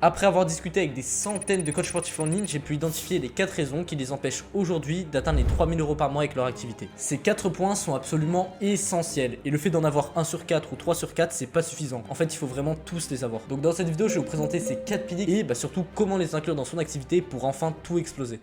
Après avoir discuté avec des centaines de coachs sportifs en ligne, j'ai pu identifier les 4 raisons qui les empêchent aujourd'hui d'atteindre les 3000 € par mois avec leur activité. Ces 4 points sont absolument essentiels et le fait d'en avoir 1 sur 4 ou 3 sur 4, c'est pas suffisant. En fait, il faut vraiment tous les avoir. Donc dans cette vidéo, je vais vous présenter ces 4 piliers et surtout comment les inclure dans son activité pour enfin tout exploser.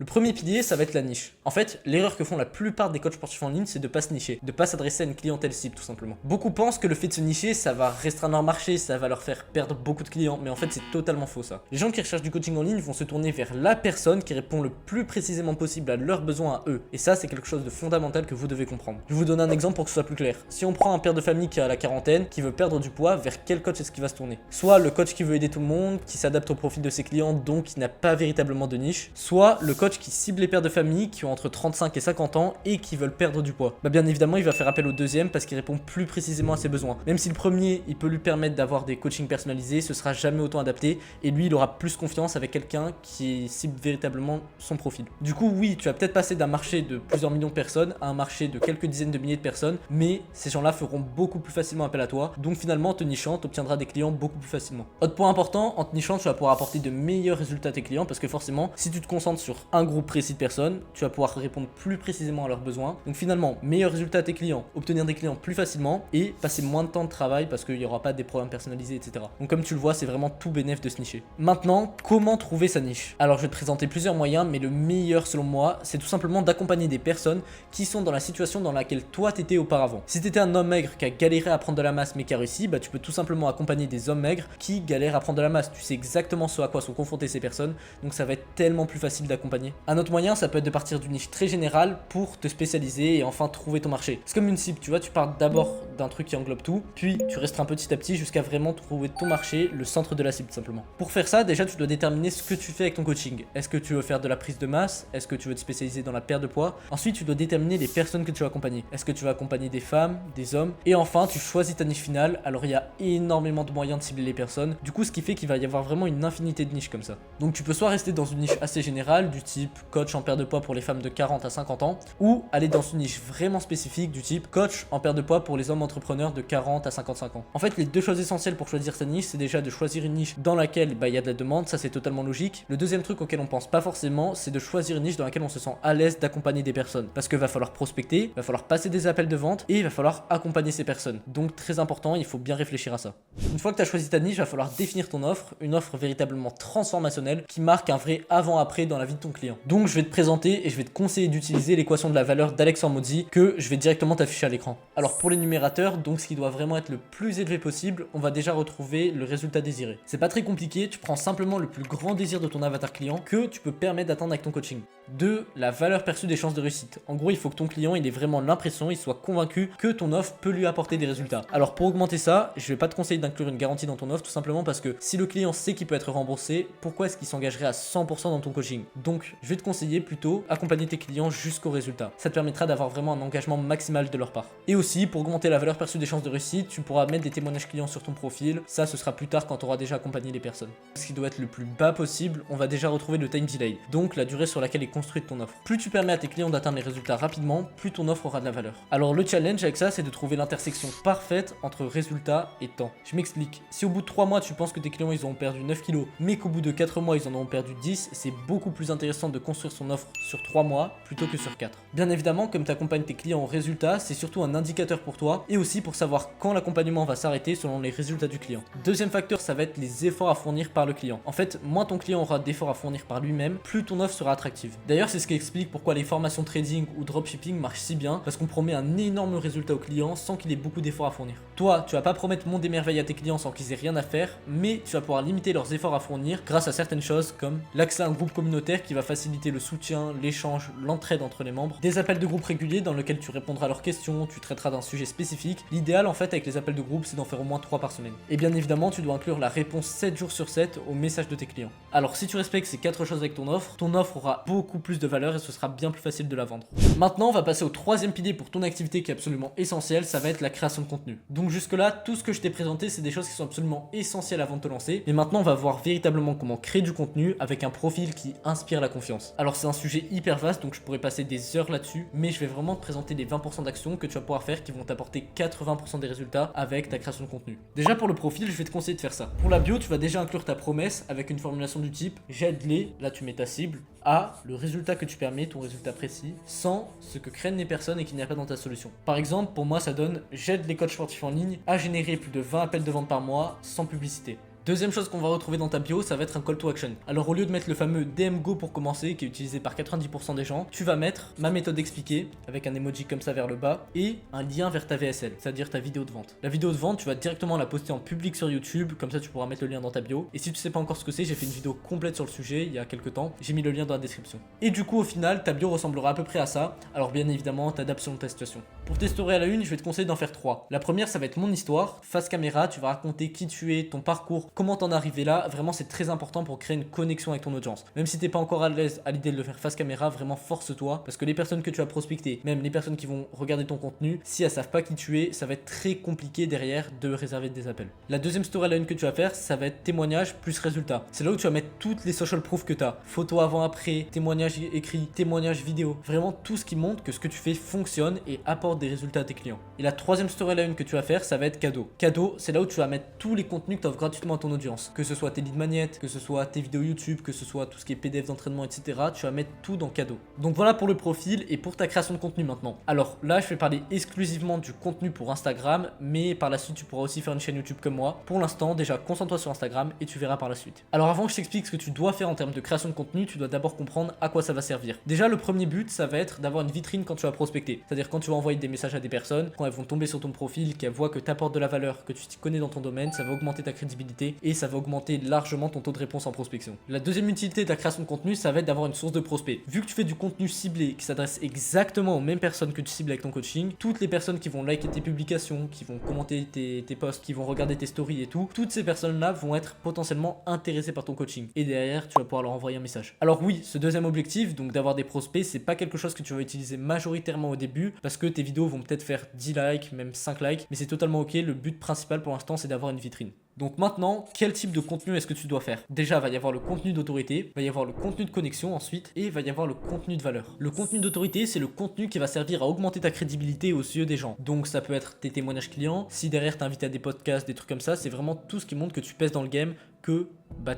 Le premier pilier, ça va être la niche. En fait, l'erreur que font la plupart des coachs sportifs en ligne, c'est de pas se nicher, de pas s'adresser à une clientèle cible tout simplement. Beaucoup pensent que le fait de se nicher, ça va restreindre leur marché, ça va leur faire perdre beaucoup de clients, mais en fait c'est totalement faux ça. Les gens qui recherchent du coaching en ligne vont se tourner vers la personne qui répond le plus précisément possible à leurs besoins à eux. Et ça, c'est quelque chose de fondamental que vous devez comprendre. Je vais vous donner un exemple pour que ce soit plus clair. Si on prend un père de famille qui a la quarantaine, qui veut perdre du poids, vers quel coach est-ce qu'il va se tourner? Soit le coach qui veut aider tout le monde, qui s'adapte au profil de ses clients, donc qui n'a pas véritablement de niche, soit le coach qui cible les pères de famille qui ont entre 35 et 50 ans et qui veulent perdre du poids. Bien évidemment, il va faire appel au deuxième parce qu'il répond plus précisément à ses besoins. Même si le premier, il peut lui permettre d'avoir des coachings personnalisés, ce sera jamais autant adapté et lui, il aura plus confiance avec quelqu'un qui cible véritablement son profil. Du coup, oui, tu vas peut-être passer d'un marché de plusieurs millions de personnes à un marché de quelques dizaines de milliers de personnes, mais ces gens-là feront beaucoup plus facilement appel à toi. Donc finalement, en te nichant, tu obtiendras des clients beaucoup plus facilement. Autre point important, en te nichant, tu vas pouvoir apporter de meilleurs résultats à tes clients parce que forcément, si tu te concentres sur un groupe précis de personnes, tu vas pouvoir répondre plus précisément à leurs besoins. Donc finalement, meilleur résultat à tes clients, obtenir des clients plus facilement et passer moins de temps de travail parce qu'il n'y aura pas des programmes personnalisés, etc. Donc comme tu le vois, c'est vraiment tout bénéf de se nicher. Maintenant, comment trouver sa niche? Alors je vais te présenter plusieurs moyens, mais le meilleur selon moi, c'est tout simplement d'accompagner des personnes qui sont dans la situation dans laquelle toi t'étais auparavant. Si t'étais un homme maigre qui a galéré à prendre de la masse mais qui a réussi, tu peux tout simplement accompagner des hommes maigres qui galèrent à prendre de la masse. Tu sais exactement ce à quoi sont confrontées ces personnes, donc ça va être tellement plus facile d'accompagner. Un autre moyen, ça peut être de partir d'une niche très générale pour te spécialiser et enfin trouver ton marché. C'est comme une cible, tu vois, tu pars d'abord d'un truc qui englobe tout, puis tu resteras petit à petit jusqu'à vraiment trouver ton marché, le centre de la cible tout simplement. Pour faire ça, déjà tu dois déterminer ce que tu fais avec ton coaching. Est-ce que tu veux faire de la prise de masse? Est-ce que tu veux te spécialiser dans la perte de poids? Ensuite, tu dois déterminer les personnes que tu vas accompagner. Est-ce que tu vas accompagner des femmes, des hommes? Et enfin, tu choisis ta niche finale. Alors il y a énormément de moyens de cibler les personnes. Du coup, ce qui fait qu'il va y avoir vraiment une infinité de niches comme ça. Donc tu peux soit rester dans une niche assez générale du type coach en perte de poids pour les femmes de 40 à 50 ans, ou aller dans une niche vraiment spécifique du type coach en perte de poids pour les hommes entrepreneurs de 40 à 55 ans. En fait, les deux choses essentielles pour choisir sa niche, c'est déjà de choisir une niche dans laquelle il y a de la demande, ça c'est totalement logique. Le deuxième truc auquel on pense pas forcément, c'est de choisir une niche dans laquelle on se sent à l'aise d'accompagner des personnes. Parce qu'il va falloir prospecter, il va falloir passer des appels de vente et il va falloir accompagner ces personnes. Donc très important, il faut bien réfléchir à ça. Une fois que tu as choisi ta niche, il va falloir définir ton offre, une offre véritablement transformationnelle qui marque un vrai avant-après dans la vie de ton client. Donc je vais te présenter et je vais te conseiller d'utiliser l'équation de la valeur d'Alex Hormozi que je vais directement t'afficher à l'écran. Alors pour les numérateurs, donc ce qui doit vraiment être le plus élevé possible, on va déjà retrouver le résultat désiré. C'est pas très compliqué, tu prends simplement le plus grand désir de ton avatar client que tu peux permettre d'atteindre avec ton coaching. 2. La valeur perçue des chances de réussite. En gros, il faut que ton client il ait vraiment l'impression, il soit convaincu que ton offre peut lui apporter des résultats. Alors pour augmenter ça, je vais pas te conseiller d'inclure une garantie dans ton offre tout simplement parce que si le client sait qu'il peut être remboursé, pourquoi est-ce qu'il s'engagerait à 100% dans ton coaching? Donc je vais te conseiller plutôt accompagner tes clients jusqu'au résultat. Ça te permettra d'avoir vraiment un engagement maximal de leur part. Et aussi pour augmenter la valeur perçue des chances de réussite, tu pourras mettre des témoignages clients sur ton profil. Ça ce sera plus tard quand tu auras déjà accompagné les personnes. Ce qui doit être le plus bas possible, on va déjà retrouver le time delay, donc la durée sur laquelle est construite ton offre. Plus tu permets à tes clients d'atteindre les résultats rapidement, plus ton offre aura de la valeur. Alors le challenge avec ça, c'est de trouver l'intersection parfaite entre résultat et temps. Je m'explique. Si au bout de 3 mois, tu penses que tes clients ils ont perdu 9 kg, mais qu'au bout de 4 mois, ils en ont perdu 10, c'est beaucoup plus intéressant de construire son offre sur 3 mois plutôt que sur 4. Bien évidemment, comme tu accompagnes tes clients au résultat, c'est surtout un indicateur pour toi et aussi pour savoir quand l'accompagnement va s'arrêter selon les résultats du client. Deuxième facteur, ça va être les efforts à fournir par le client. En fait, moins ton client aura d'efforts à fournir par lui-même, plus ton offre sera attractive. D'ailleurs, c'est ce qui explique pourquoi les formations trading ou dropshipping marchent si bien, parce qu'on promet un énorme résultat au client sans qu'il ait beaucoup d'efforts à fournir. Toi, tu vas pas promettre monde et merveille à tes clients sans qu'ils aient rien à faire, mais tu vas pouvoir limiter leurs efforts à fournir grâce à certaines choses comme l'accès à un groupe communautaire qui va faciliter le soutien, l'échange, l'entraide entre les membres, des appels de groupe réguliers dans lesquels tu répondras à leurs questions, tu traiteras d'un sujet spécifique. L'idéal en fait avec les appels de groupe, c'est d'en faire au moins 3 par semaine. Et bien évidemment, tu dois inclure la réponse 7 jours sur 7 aux messages de tes clients. Alors si tu respectes ces 4 choses avec ton offre aura beaucoup plus de valeur et ce sera bien plus facile de la vendre. Maintenant, on va passer au troisième pilier pour ton activité qui est absolument essentiel, ça va être la création de contenu. Donc jusque-là, tout ce que je t'ai présenté, c'est des choses qui sont absolument essentielles avant de te lancer. Mais maintenant, on va voir véritablement comment créer du contenu avec un profil qui inspire la confiance. Alors c'est un sujet hyper vaste, donc je pourrais passer des heures là-dessus, mais je vais vraiment te présenter les 20% d'actions que tu vas pouvoir faire qui vont t'apporter 80% des résultats avec ta création de contenu. Déjà pour le profil, je vais te conseiller de faire ça. Pour la bio, tu vas déjà inclure ta promesse avec une formulation du type j'aide les, là tu mets ta cible, à le résultat que tu permets, ton résultat précis, sans ce que craignent les personnes et qu'il n'y a pas dans ta solution. Par exemple, pour moi ça donne j'aide les coachs sportifs en ligne à générer plus de 20 appels de vente par mois sans publicité. Deuxième chose qu'on va retrouver dans ta bio, ça va être un call to action. Alors au lieu de mettre le fameux DM Go pour commencer, qui est utilisé par 90% des gens, tu vas mettre ma méthode expliquée, avec un emoji comme ça vers le bas, et un lien vers ta VSL, c'est-à-dire ta vidéo de vente. La vidéo de vente, tu vas directement la poster en public sur YouTube, comme ça tu pourras mettre le lien dans ta bio. Et si tu sais pas encore ce que c'est, j'ai fait une vidéo complète sur le sujet il y a quelques temps, j'ai mis le lien dans la description. Et du coup au final, ta bio ressemblera à peu près à ça, alors bien évidemment t'adaptes selon ta situation. Pour tes stories à la une, je vais te conseiller d'en faire 3. La première, ça va être mon histoire, face caméra, tu vas raconter qui tu es, ton parcours, comment t'en es arrivé là. Vraiment c'est très important pour créer une connexion avec ton audience. Même si t'es pas encore à l'aise à l'idée de le faire face caméra, vraiment force-toi, parce que les personnes que tu as prospectées, même les personnes qui vont regarder ton contenu, si elles savent pas qui tu es, ça va être très compliqué derrière de réserver des appels. La deuxième story à la une que tu vas faire, ça va être témoignage plus résultat. C'est là où tu vas mettre toutes les social proof que tu as, photos avant après, témoignages écrits, témoignages vidéo, vraiment tout ce qui montre que ce que tu fais fonctionne et apporte des résultats à tes clients. Et la troisième story à la une que tu vas faire, ça va être cadeau. Cadeau, c'est là où tu vas mettre tous les contenus que tu offres gratuitement à ton audience, que ce soit tes lead magnets, que ce soit tes vidéos YouTube, que ce soit tout ce qui est PDF d'entraînement, etc. Tu vas mettre tout dans cadeau. Donc voilà pour le profil et pour ta création de contenu maintenant. Alors là, je vais parler exclusivement du contenu pour Instagram, mais par la suite, tu pourras aussi faire une chaîne YouTube comme moi. Pour l'instant, déjà, concentre-toi sur Instagram et tu verras par la suite. Alors avant que je t'explique ce que tu dois faire en termes de création de contenu, tu dois d'abord comprendre à quoi ça va servir. Déjà, le premier but, ça va être d'avoir une vitrine quand tu vas prospecter. C'est-à-dire quand tu vas envoyer des messages à des personnes, quand elles vont tomber sur ton profil, qu'elles voient que tu apportes de la valeur, que tu t'y connais dans ton domaine, ça va augmenter ta crédibilité et ça va augmenter largement ton taux de réponse en prospection. La deuxième utilité de la création de contenu, ça va être d'avoir une source de prospects. Vu que tu fais du contenu ciblé qui s'adresse exactement aux mêmes personnes que tu cibles avec ton coaching, toutes les personnes qui vont liker tes publications, qui vont commenter tes posts, qui vont regarder tes stories et tout, toutes ces personnes-là vont être potentiellement intéressées par ton coaching. Et derrière, tu vas pouvoir leur envoyer un message. Alors oui, ce deuxième objectif, donc d'avoir des prospects, c'est pas quelque chose que tu vas utiliser majoritairement au début, parce que tes vidéos vont peut-être faire 10 likes, même 5 likes, mais c'est totalement ok. Le but principal pour l'instant, c'est d'avoir une vitrine. Donc maintenant, quel type de contenu est-ce que tu dois faire? Déjà, va y avoir le contenu d'autorité, va y avoir le contenu de connexion ensuite, et va y avoir le contenu de valeur. Le contenu d'autorité, c'est le contenu qui va servir à augmenter ta crédibilité aux yeux des gens. Donc ça peut être tes témoignages clients, si derrière t'es invité à des podcasts, des trucs comme ça, c'est vraiment tout ce qui montre que tu pèses dans le game, que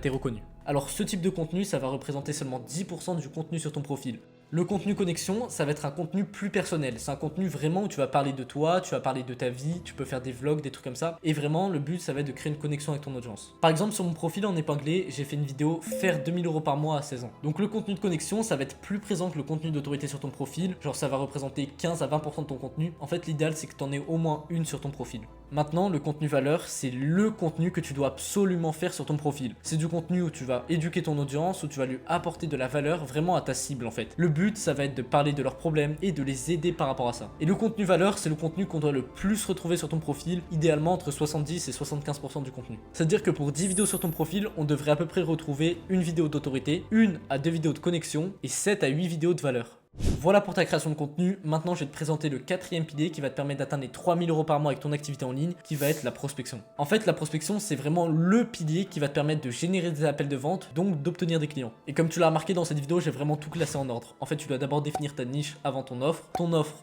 t'es reconnu. Alors ce type de contenu, ça va représenter seulement 10% du contenu sur ton profil. Le contenu connexion, ça va être un contenu plus personnel. C'est un contenu vraiment où tu vas parler de toi, tu vas parler de ta vie, tu peux faire des vlogs, des trucs comme ça. Et vraiment, le but, ça va être de créer une connexion avec ton audience. Par exemple, sur mon profil en épinglé, j'ai fait une vidéo faire 2000 € par mois à 16 ans. Donc le contenu de connexion, ça va être plus présent que le contenu d'autorité sur ton profil. Genre ça va représenter 15 à 20% de ton contenu. En fait, l'idéal, c'est que tu en aies au moins une sur ton profil. Maintenant, le contenu valeur, c'est le contenu que tu dois absolument faire sur ton profil. C'est du contenu où tu vas éduquer ton audience, où tu vas lui apporter de la valeur vraiment à ta cible en fait. Le but, ça va être de parler de leurs problèmes et de les aider par rapport à ça. Et le contenu valeur, c'est le contenu qu'on doit le plus retrouver sur ton profil, idéalement entre 70 et 75% du contenu. C'est-à-dire que pour 10 vidéos sur ton profil, on devrait à peu près retrouver une vidéo d'autorité, 1 à 2 vidéos de connexion et 7 à 8 vidéos de valeur. Voilà pour ta création de contenu. Maintenant, je vais te présenter le quatrième pilier qui va te permettre d'atteindre les 3000 € par mois avec ton activité en ligne, qui va être la prospection. En fait, la prospection, c'est vraiment le pilier qui va te permettre de générer des appels de vente, donc d'obtenir des clients. Et comme tu l'as remarqué dans cette vidéo, j'ai vraiment tout classé en ordre. En fait, tu dois d'abord définir ta niche avant ton offre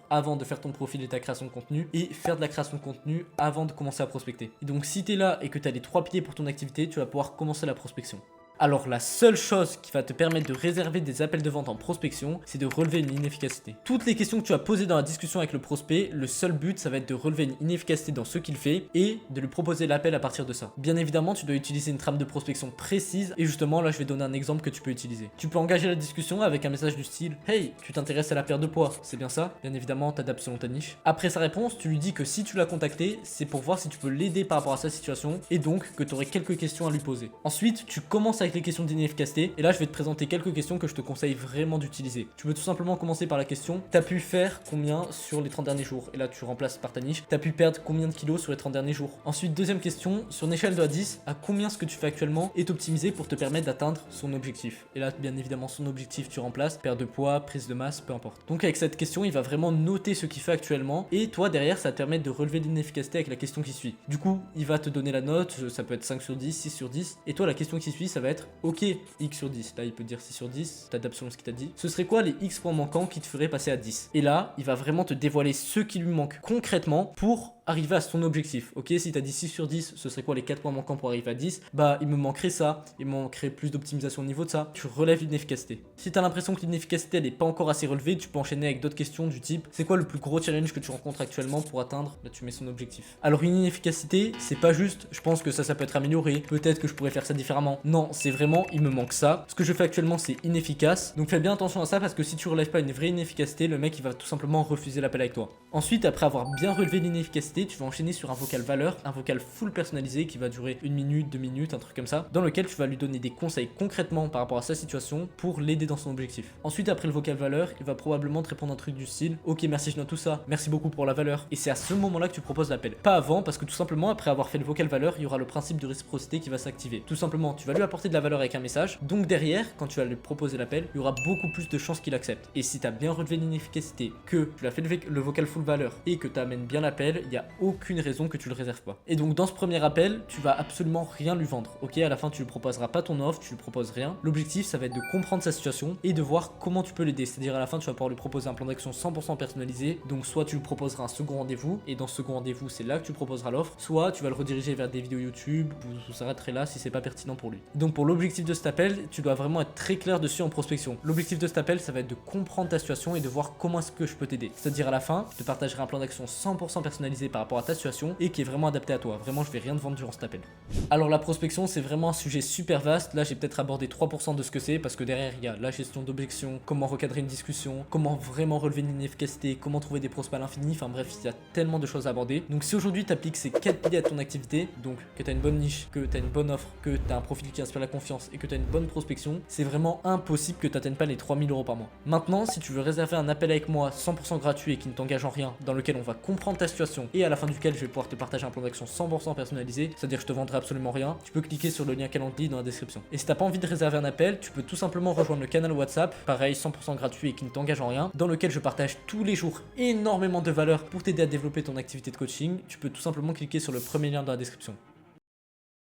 avant de faire ton profil et ta création de contenu, et faire de la création de contenu avant de commencer à prospecter. Et donc, si tu es là et que tu as les 3 piliers pour ton activité, tu vas pouvoir commencer la prospection. Alors la seule chose qui va te permettre de réserver des appels de vente en prospection, c'est de relever une inefficacité. Toutes les questions que tu as posées dans la discussion avec le prospect, le seul but, ça va être de relever une inefficacité dans ce qu'il fait et de lui proposer l'appel à partir de ça. Bien évidemment, tu dois utiliser une trame de prospection précise et justement là, je vais donner un exemple que tu peux utiliser. Tu peux engager la discussion avec un message du style « Hey, tu t'intéresses à la perte de poids, c'est bien ça ?» Bien évidemment, t'adaptes selon ta niche. Après sa réponse, tu lui dis que si tu l'as contacté, c'est pour voir si tu peux l'aider par rapport à sa situation et donc que tu aurais quelques questions à lui poser. Ensuite, tu commences à avec les questions d'inefficacité. Et là, je vais te présenter quelques questions que je te conseille vraiment d'utiliser. Tu peux tout simplement commencer par la question: t'as pu faire combien sur les 30 derniers jours? Et là, tu remplaces par ta niche. T'as pu perdre combien de kilos sur les 30 derniers jours? Ensuite, deuxième question: sur une échelle de 1 à 10, à combien ce que tu fais actuellement est optimisé pour te permettre d'atteindre son objectif? Et là, bien évidemment, son objectif, tu remplaces perte de poids, prise de masse, peu importe. Donc, avec cette question, il va vraiment noter ce qu'il fait actuellement. Et toi, derrière, ça va te permettre de relever l'inefficacité avec la question qui suit. Du coup, il va te donner la note. Ça peut être 5 sur 10, 6 sur 10. Et toi, la question qui suit, ça va être: ok, X sur 10. Là, il peut dire 6 sur 10. T'adaptes selon ce qu'il t'a dit. Ce serait quoi les X points manquants qui te feraient passer à 10? Et là, il va vraiment te dévoiler ce qui lui manque concrètement pour arriver à son objectif. Ok, si tu as dit 6 sur 10, ce serait quoi les 4 points manquants pour arriver à 10? Bah, il me manquerait ça, il me manquerait plus d'optimisation au niveau de ça. Tu relèves l'inefficacité. Si tu as l'impression que l'inefficacité n'est pas encore assez relevée, tu peux enchaîner avec d'autres questions du type: c'est quoi le plus gros challenge que tu rencontres actuellement pour atteindre? Là, tu mets son objectif. Alors, une inefficacité, c'est pas juste je pense que ça peut être amélioré, peut-être que je pourrais faire ça différemment. Non, c'est vraiment il me manque ça. Ce que je fais actuellement, c'est inefficace. Donc fais bien attention à ça, parce que si tu relèves pas une vraie inefficacité, le mec il va tout simplement refuser l'appel avec toi. Ensuite, après avoir bien relevé l'inefficacité, tu vas enchaîner sur un vocal valeur, un vocal full personnalisé qui va durer 1 minute, 2 minutes, un truc comme ça, dans lequel tu vas lui donner des conseils concrètement par rapport à sa situation pour l'aider dans son objectif. Ensuite, après le vocal valeur, il va probablement te répondre un truc du style: ok, merci, je note tout ça, merci beaucoup pour la valeur. Et c'est à ce moment-là que tu proposes l'appel, pas avant, parce que tout simplement après avoir fait le vocal valeur, il y aura le principe de réciprocité qui va s'activer. Tout simplement, tu vas lui apporter de la valeur avec un message, donc derrière, quand tu vas lui proposer l'appel, il y aura beaucoup plus de chances qu'il accepte. Et si tu as bien relevé l'inefficacité, que tu as fait le vocal full valeur et que tu amènes bien l'appel, il n'y a aucune raison que tu le réserves pas. Et donc dans ce premier appel, tu vas absolument rien lui vendre. Ok, à la fin tu lui proposeras pas ton offre, tu lui proposes rien. L'objectif, ça va être de comprendre sa situation et de voir comment tu peux l'aider. C'est-à-dire à la fin, tu vas pouvoir lui proposer un plan d'action 100% personnalisé. Donc soit tu lui proposeras un second rendez-vous, et dans ce second rendez-vous, c'est là que tu proposeras l'offre, soit tu vas le rediriger vers des vidéos YouTube, vous s'arrêterez là si c'est pas pertinent pour lui. Donc pour l'objectif de cet appel, tu dois vraiment être très clair dessus en prospection. L'objectif de cet appel, ça va être de comprendre ta situation et de voir comment est-ce que je peux t'aider. C'est-à-dire à la fin, je te partagerai un plan d'action 100% personnalisé par rapport à ta situation et qui est vraiment adapté à toi. Vraiment, je vais rien te vendre durant cet appel. Alors la prospection, c'est vraiment un sujet super vaste. Là, j'ai peut-être abordé 3% de ce que c'est, parce que derrière, il y a la gestion d'objections, comment recadrer une discussion, comment vraiment relever une inefficacité, comment trouver des prospects à l'infini. Enfin bref, il y a tellement de choses à aborder. Donc si aujourd'hui tu appliques ces 4 piliers à ton activité, donc que tu as une bonne niche, que tu as une bonne offre, que tu as un profil qui inspire la confiance et que tu as une bonne prospection, c'est vraiment impossible que tu n'atteignes pas les 3000 € par mois. Maintenant, si tu veux réserver un appel avec moi 100% gratuit et qui ne t'engage en rien, dans lequel on va comprendre ta situation et à la fin duquel je vais pouvoir te partager un plan d'action 100% personnalisé, c'est-à-dire je te vendrai absolument rien, tu peux cliquer sur le lien Calendly dans la description. Et si t'as pas envie de réserver un appel, tu peux tout simplement rejoindre le canal WhatsApp, pareil 100% gratuit et qui ne t'engage en rien, dans lequel je partage tous les jours énormément de valeur pour t'aider à développer ton activité de coaching. Tu peux tout simplement cliquer sur le premier lien dans la description.